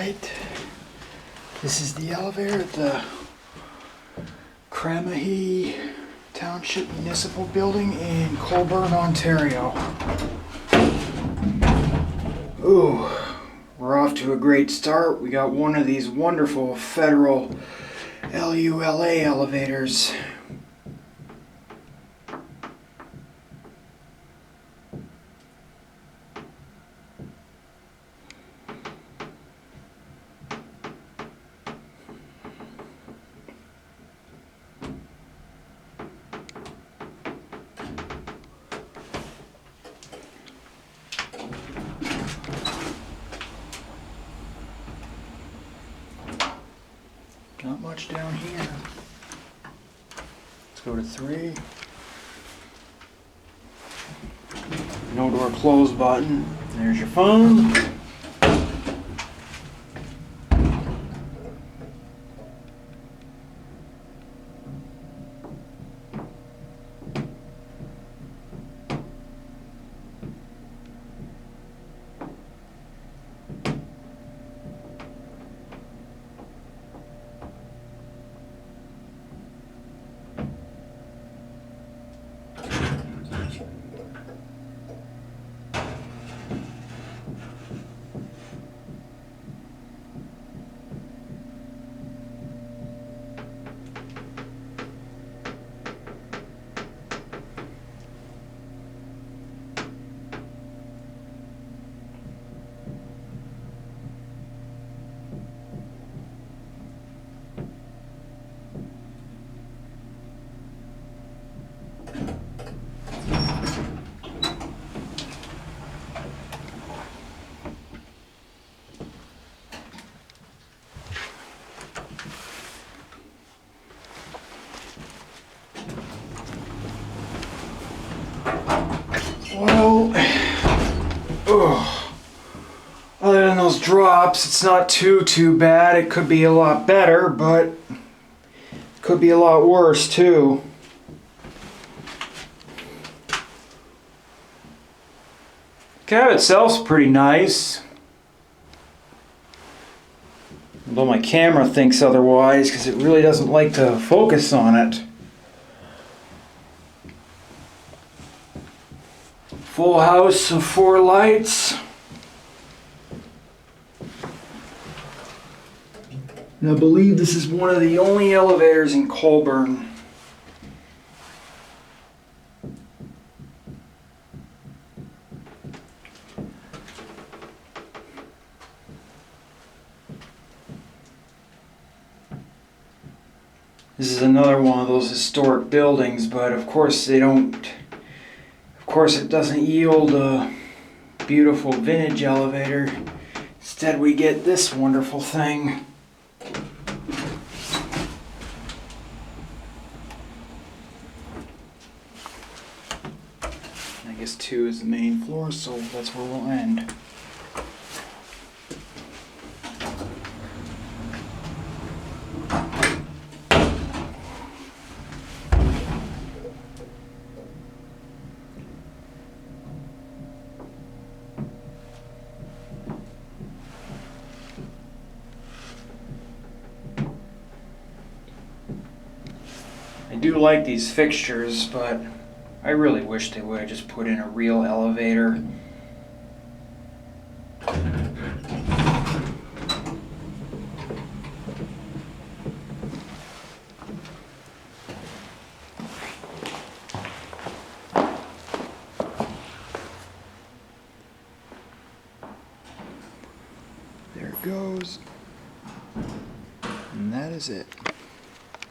right, this is the elevator at the Cramahe Township Municipal building in Colborne, Ontario. Ooh, we're off to a great start. We got one of these wonderful federal LULA elevators. Not much down here. Let's go to 3. No door close button. There's your phone. Well, other than those drops, it's not too bad. It could be a lot better, but it could be a lot worse too. The cab itself's pretty nice. Although my camera thinks otherwise, because it really doesn't like to focus on it. Full house of 4 lights. And I believe this is one of the only elevators in Colborne. This is another one of those historic buildings, but of course it doesn't yield a beautiful vintage elevator. Instead we get this wonderful thing. I guess 2 is the main floor, so that's where we'll end. I do like these fixtures, but I really wish they would have just put in a real elevator. There it goes. And that is it.